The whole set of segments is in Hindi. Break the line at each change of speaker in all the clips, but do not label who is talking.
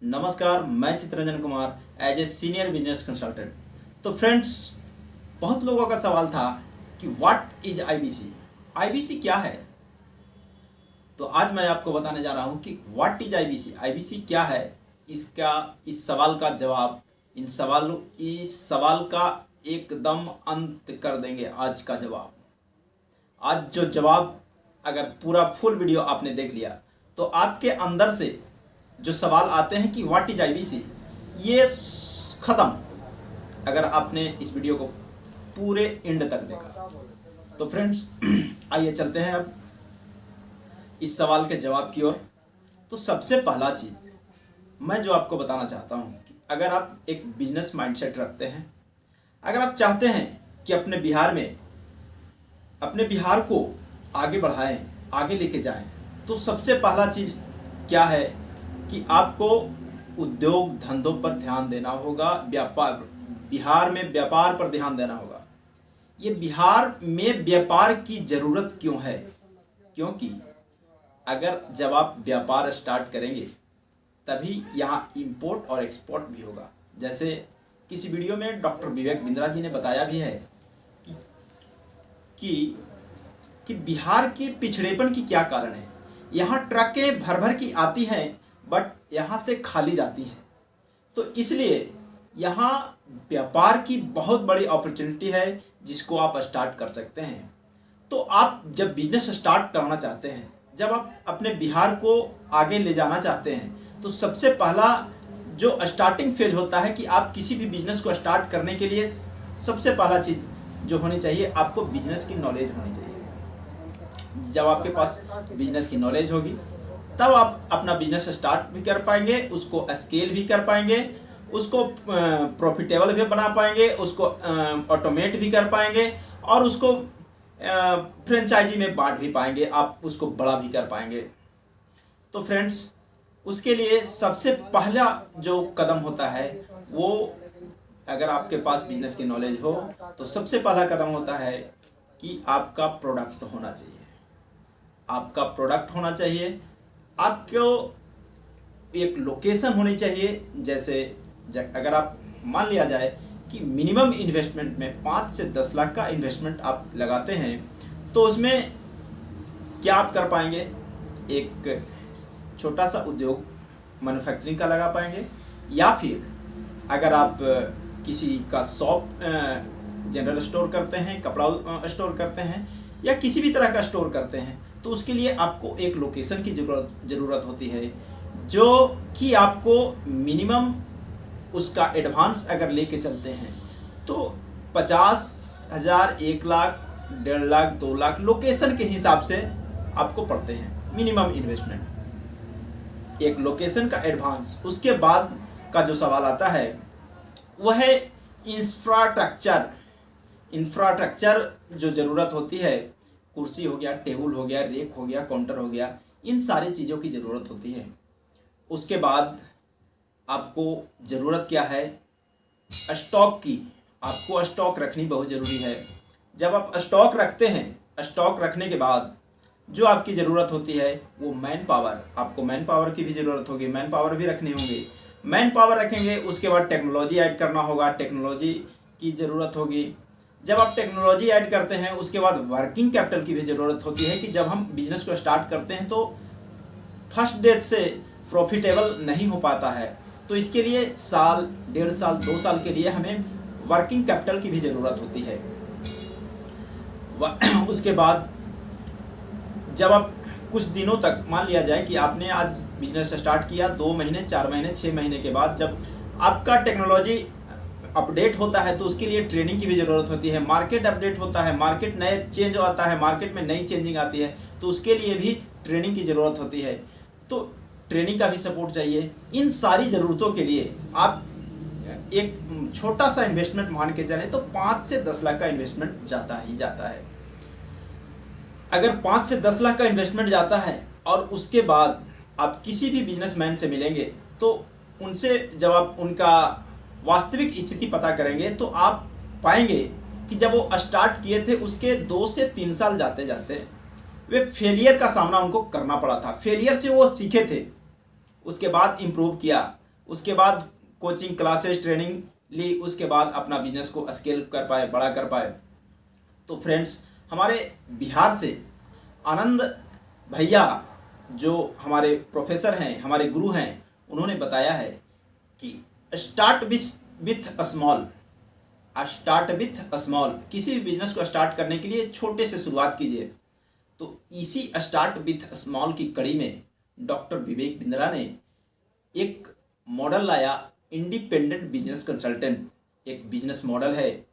नमस्कार, मैं Chitranjan Kumar as a senior business consultant. तो फ्रेंड्स, बहुत लोगों का सवाल था कि व्हाट इज आईबीसी। आईबीसी क्या है? तो आज मैं आपको बताने जा रहा हूं कि व्हाट इज आईबीसी, आईबीसी क्या है। इस सवाल का जवाब, इस सवाल का एकदम अंत कर देंगे आज का जवाब। आज जो जवाब, अगर पूरा फुल वीडियो आपने देख लिया तो आपके अंदर से जो सवाल आते हैं कि व्हाट इज आईबीसी, ये खत्म अगर आपने इस वीडियो को पूरे एंड तक देखा। तो फ्रेंड्स, आइए चलते हैं अब इस सवाल के जवाब की ओर। तो सबसे पहला चीज मैं जो आपको बताना चाहता हूं कि अगर आप एक बिजनेस माइंडसेट रखते हैं, अगर आप चाहते हैं कि अपने बिहार को आगे बढ़ाएं, आगे लेके जाएं, तो सबसे पहला चीज क्या है कि आपको उद्योग धंधों पर ध्यान देना होगा। बिहार में व्यापार पर ध्यान देना होगा। ये बिहार में व्यापार की जरूरत क्यों है? क्योंकि अगर जब आप व्यापार स्टार्ट करेंगे तभी यहाँ इंपोर्ट और एक्सपोर्ट भी होगा। जैसे किसी वीडियो में डॉक्टर विवेक बिंद्रा जी ने बताया भी है कि बिहार के पिछड़ेपन की क्या कारण है। यहाँ ट्रकें भर भर की आती हैं बट यहाँ से खाली जाती हैं। तो इसलिए यहाँ व्यापार की बहुत बड़ी अपॉर्चुनिटी है जिसको आप स्टार्ट कर सकते हैं। तो आप जब बिजनेस स्टार्ट करना चाहते हैं, जब आप अपने बिहार को आगे ले जाना चाहते हैं, तो सबसे पहला जो स्टार्टिंग फेज होता है कि आप किसी भी बिजनेस को स्टार्ट करने के लिए सबसे पहला चीज़ जो होनी चाहिए, आपको बिजनेस की नॉलेज होनी चाहिए। जब आपके पास बिजनेस की नॉलेज होगी तब आप अपना बिजनेस स्टार्ट भी कर पाएंगे, उसको स्केल भी कर पाएंगे, उसको प्रॉफिटेबल भी बना पाएंगे, उसको ऑटोमेट भी कर पाएंगे और उसको फ्रेंचाइजी में बांट भी पाएंगे, आप उसको बड़ा भी कर पाएंगे। तो फ्रेंड्स, उसके लिए सबसे पहला जो कदम होता है वो, अगर आपके पास बिजनेस की नॉलेज हो तो सबसे पहला कदम होता है कि आपका प्रोडक्ट होना चाहिए। आपका प्रोडक्ट होना चाहिए, आपको एक लोकेशन होनी चाहिए। जैसे अगर आप मान लिया जाए कि मिनिमम इन्वेस्टमेंट में 5 से 10 लाख का इन्वेस्टमेंट आप लगाते हैं, तो उसमें क्या आप कर पाएंगे? एक छोटा सा उद्योग मैन्युफैक्चरिंग का लगा पाएंगे, या फिर अगर आप किसी का शॉप, जनरल स्टोर करते हैं, कपड़ा स्टोर करते हैं, या किसी भी तरह का स्टोर करते हैं, तो उसके लिए आपको एक लोकेशन की ज़रूरत होती है, जो कि आपको मिनिमम उसका एडवांस अगर लेके चलते हैं तो 50,000, 1 लाख, 1.5 लाख, 2 लाख लोकेशन के हिसाब से आपको पड़ते हैं मिनिमम इन्वेस्टमेंट, एक लोकेशन का एडवांस। उसके बाद का जो सवाल आता है वह है इंफ्रास्ट्रक्चर जो ज़रूरत होती है। कुर्सी हो गया, टेबल हो गया, रेक हो गया, काउंटर हो गया, इन सारी चीज़ों की ज़रूरत होती है। उसके बाद आपको ज़रूरत क्या है? स्टॉक की। आपको स्टॉक रखनी बहुत ज़रूरी है। जब आप स्टॉक रखते हैं, स्टॉक रखने के बाद जो आपकी ज़रूरत होती है वो मैन पावर, आपको मैन पावर की भी ज़रूरत होगी, मैन पावर भी रखनी होगी। मैन पावर रखेंगे, उसके बाद टेक्नोलॉजी ऐड करना होगा, टेक्नोलॉजी की ज़रूरत होगी। जब आप टेक्नोलॉजी ऐड करते हैं उसके बाद वर्किंग कैपिटल की भी ज़रूरत होती है कि जब हम बिजनेस को स्टार्ट करते हैं तो फर्स्ट डे से प्रॉफिटेबल नहीं हो पाता है, तो इसके लिए साल, 1.5 साल, 2 साल के लिए हमें वर्किंग कैपिटल की भी ज़रूरत होती है। उसके बाद जब आप कुछ दिनों तक, मान लिया जाए कि आपने आज बिजनेस स्टार्ट किया, 2 महीने, 4 महीने, 6 महीने के बाद जब आपका टेक्नोलॉजी अपडेट होता है तो उसके लिए ट्रेनिंग की भी ज़रूरत होती है। मार्केट अपडेट होता है, मार्केट नए चेंज आता है, मार्केट में नई चेंजिंग आती है, तो उसके लिए भी ट्रेनिंग की ज़रूरत होती है। तो ट्रेनिंग का भी सपोर्ट चाहिए। इन सारी ज़रूरतों के लिए आप एक छोटा सा इन्वेस्टमेंट मान के चलें तो 5 से 10 लाख का इन्वेस्टमेंट जाता ही जाता है। अगर 5 से 10 लाख का इन्वेस्टमेंट जाता है और उसके बाद आप किसी भी बिजनेसमैन से मिलेंगे तो उनसे जब आप उनका वास्तविक स्थिति पता करेंगे तो आप पाएंगे कि जब वो स्टार्ट किए थे उसके 2 से 3 साल जाते जाते वे फेलियर का सामना उनको करना पड़ा था। फेलियर से वो सीखे थे, उसके बाद इम्प्रूव किया, उसके बाद कोचिंग क्लासेस ट्रेनिंग ली, उसके बाद अपना बिजनेस को स्केल कर पाए, बड़ा कर पाए। तो फ्रेंड्स, हमारे बिहार से आनंद भैया जो हमारे प्रोफेसर हैं, हमारे गुरु हैं, उन्होंने बताया है कि start with small, start with small. किसी भी बिजनेस को स्टार्ट करने के लिए छोटे से शुरुआत कीजिए। तो इसी स्टार्ट विथ स्मॉल की कड़ी में डॉक्टर विवेक बिंद्रा ने एक मॉडल लाया, इंडिपेंडेंट बिजनेस कंसल्टेंट। एक बिजनेस मॉडल है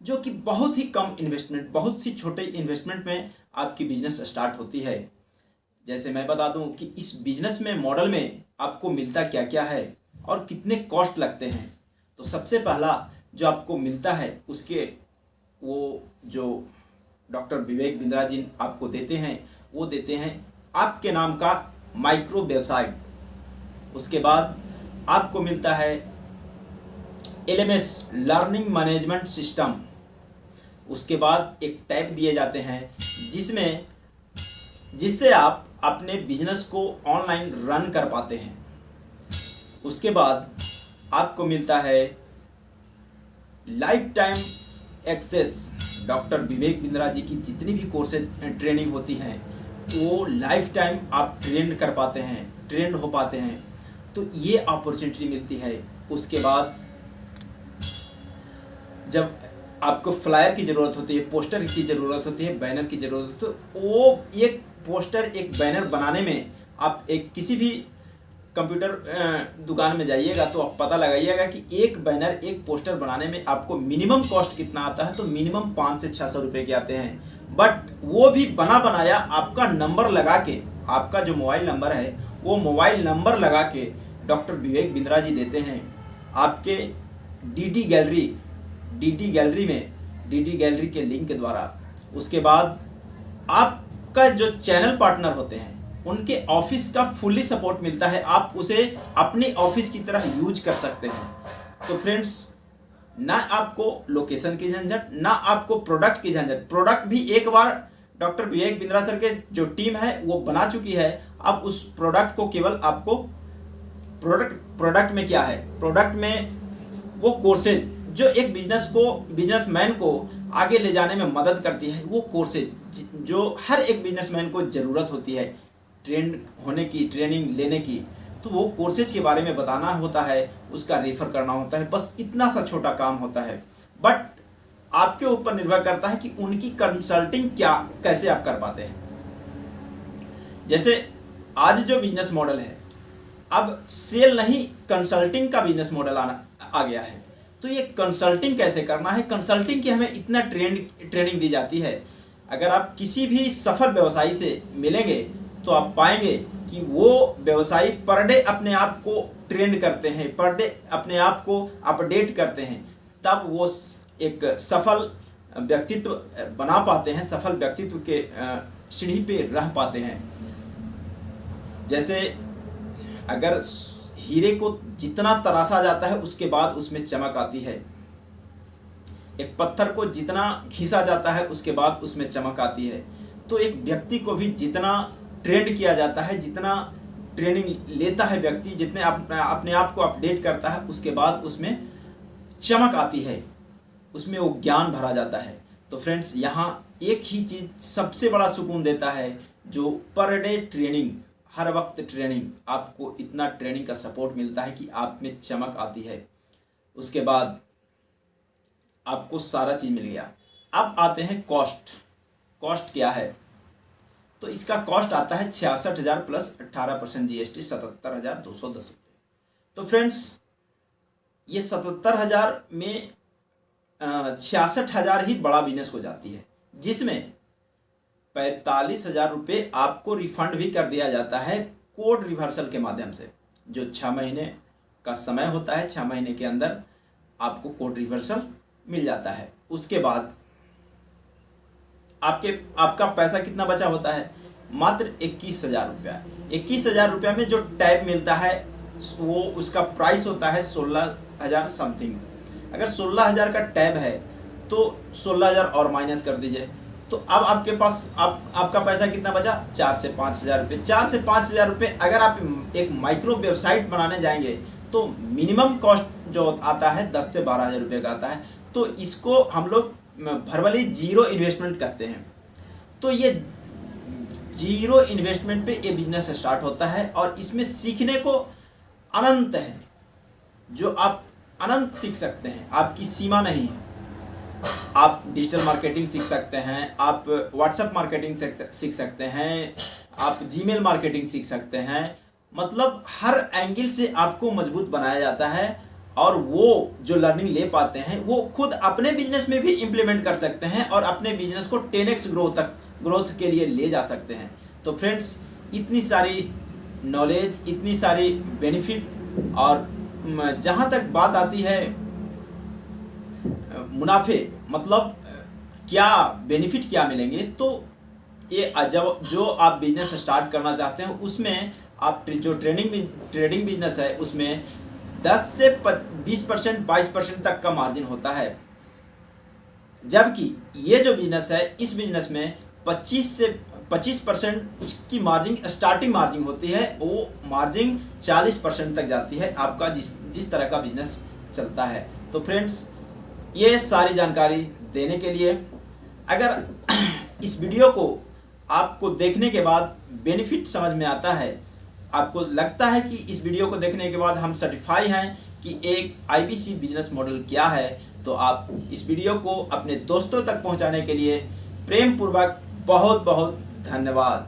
जो कि बहुत ही कम इन्वेस्टमेंट, बहुत सी छोटे इन्वेस्टमेंट में आपकी बिजनेस स्टार्ट होती है। जैसे मैं बता दूं कि इस बिजनेस में, मॉडल में आपको मिलता क्या क्या है और कितने कॉस्ट लगते हैं। तो सबसे पहला जो आपको मिलता है, उसके वो जो डॉक्टर विवेक बिंद्रा जी आपको देते हैं, वो देते हैं आपके नाम का माइक्रो वेबसाइट। उसके बाद आपको मिलता है LMS, लर्निंग मैनेजमेंट सिस्टम। उसके बाद एक टैब दिए जाते हैं जिससे आप अपने बिजनेस को ऑनलाइन रन कर पाते हैं। उसके बाद आपको मिलता है life time access. Doctor Vivek Bindra ji की जितनी भी कोर्सेज ट्रेनिंग होती हैं, वो लाइफ टाइम आप ट्रेंड हो पाते हैं। तो ये अपॉर्चुनिटी मिलती है। उसके बाद जब आपको फ्लायर की ज़रूरत होती है, पोस्टर की ज़रूरत होती है, बैनर की ज़रूरत होती है, तो वो एक पोस्टर, एक बैनर बनाने में आप एक किसी भी कंप्यूटर दुकान में जाइएगा तो आप पता लगाइएगा कि एक बैनर, एक पोस्टर बनाने में आपको मिनिमम कॉस्ट कितना आता है। तो मिनिमम 500 से 600 रुपये के आते हैं। बट वो भी बना बनाया आपका नंबर लगा के, आपका जो मोबाइल नंबर है वो मोबाइल नंबर लगा के डॉक्टर विवेक बिंद्रा जी देते हैं आपके DD गैलरी के लिंक के द्वारा। उसके बाद आपका जो चैनल पार्टनर होते हैं, उनके ऑफिस का फुल्ली सपोर्ट मिलता है। आप उसे अपनी ऑफिस की तरह यूज कर सकते हैं। तो फ्रेंड्स, ना आपको लोकेशन की झंझट, ना आपको प्रोडक्ट की झंझट। प्रोडक्ट भी एक बार डॉक्टर विवेक बिंद्रा सर के जो टीम है वो बना चुकी है। अब उस प्रोडक्ट को केवल आपको प्रोडक्ट में क्या है, प्रोडक्ट में वो कोर्सेज जो एक बिजनेसमैन को आगे ले जाने में मदद करती है, वो कोर्सेज जो हर एक बिजनेसमैन को ज़रूरत होती है ट्रेंड होने की, ट्रेनिंग लेने की, तो वो कोर्सेज के बारे में बताना होता है, उसका रेफर करना होता है। बस इतना सा छोटा काम होता है। बट आपके ऊपर निर्भर करता है कि उनकी कंसल्टिंग कैसे आप कर पाते हैं। जैसे आज जो बिजनेस मॉडल है, अब सेल नहीं कंसल्टिंग का बिजनेस मॉडल आ गया है। तो ये कंसल्टिंग कैसे करना है, कंसल्टिंग की हमें इतना ट्रेनिंग दी जाती है। अगर आप किसी भी सफल व्यवसायी से मिलेंगे तो आप पाएंगे कि वो व्यवसायी पर डे अपने आप को ट्रेंड करते हैं, पर डे अपने आप को अपडेट करते हैं, तब वो एक सफल व्यक्तित्व बना पाते हैं, सफल व्यक्तित्व के सीढ़ी पे रह पाते हैं। जैसे अगर हीरे को जितना तराशा जाता है उसके बाद उसमें चमक आती है, एक पत्थर को जितना घिसा जाता है उसके बाद उसमें चमक आती है। तो एक व्यक्ति को भी जितना ट्रेंड किया जाता है, जितना ट्रेनिंग लेता है व्यक्ति, जितने अपने आप को अपडेट करता है, उसके बाद उसमें चमक आती है, उसमें वो ज्ञान भरा जाता है। तो फ्रेंड्स, यहाँ एक ही चीज़ सबसे बड़ा सुकून देता है, जो पर डे ट्रेनिंग, हर वक्त ट्रेनिंग, आपको इतना ट्रेनिंग का सपोर्ट मिलता है कि आप में चमक आती है। उसके बाद आपको सारा चीज़ मिल गया। अब आते हैं कॉस्ट क्या है। तो इसका कॉस्ट आता है 66,000 प्लस 18% GST, 77,210 रुपये। तो फ्रेंड्स, ये 77,000 में 66,000 ही बड़ा बिजनेस हो जाती है, जिसमें 45,000 रुपये आपको रिफंड भी कर दिया जाता है कोड रिवर्सल के माध्यम से। जो 6 महीने का समय होता है, 6 महीने के अंदर आपको कोड रिवर्सल मिल जाता है। उसके बाद आपका पैसा कितना बचा होता है, मात्र 21,000 रुपया। 21,000 रुपया में जो टैब मिलता है वो उसका प्राइस होता है 16,000 समथिंग। अगर 16,000 का टैब है तो 16,000 और माइनस कर दीजिए, तो अब आपके पास आपका पैसा कितना बचा, 4 से 5,000 रुपये। 4 से 5,000 रुपये अगर आप एक माइक्रो वेबसाइट बनाने जाएंगे तो मिनिमम कॉस्ट जो आता है 10 से 12 हज़ार रुपये का आता है। तो इसको हम लोग वर्बली जीरो इन्वेस्टमेंट कहते हैं। तो ये जीरो इन्वेस्टमेंट पे ये बिजनेस स्टार्ट होता है और इसमें सीखने को अनंत है, जो आप अनंत सीख सकते हैं, आपकी सीमा नहीं है। आप डिजिटल मार्केटिंग सीख सकते हैं, आप व्हाट्सएप मार्केटिंग सीख सकते हैं, आप जीमेल मार्केटिंग सीख सकते हैं। मतलब हर एंगल से आपको मजबूत बनाया जाता है और वो जो लर्निंग ले पाते हैं वो खुद अपने बिजनेस में भी इम्प्लीमेंट कर सकते हैं और अपने बिजनेस को 10x ग्रोथ के लिए ले जा सकते हैं। तो फ्रेंड्स, इतनी सारी नॉलेज, इतनी सारी बेनिफिट, और जहाँ तक बात आती है मुनाफे, मतलब क्या बेनिफिट क्या मिलेंगे, तो ये जब जो आप बिजनेस स्टार्ट करना चाहते हैं उसमें आप जो ट्रेडिंग बिजनेस है उसमें 10 से 20%, 22% तक का मार्जिन होता है। जबकि ये जो बिजनेस है, इस बिजनेस में 25% की मार्जिन स्टार्टिंग मार्जिन होती है, वो मार्जिन 40% तक जाती है आपका जिस तरह का बिजनेस चलता है। तो फ्रेंड्स, ये सारी जानकारी देने के लिए, अगर इस वीडियो को आपको देखने के बाद बेनिफिट समझ में आता है, आपको लगता है कि इस वीडियो को देखने के बाद हम सर्टिफाई हैं कि एक IBC बिजनेस मॉडल क्या है, तो आप इस वीडियो को अपने दोस्तों तक पहुंचाने के लिए प्रेम पूर्वक बहुत बहुत धन्यवाद।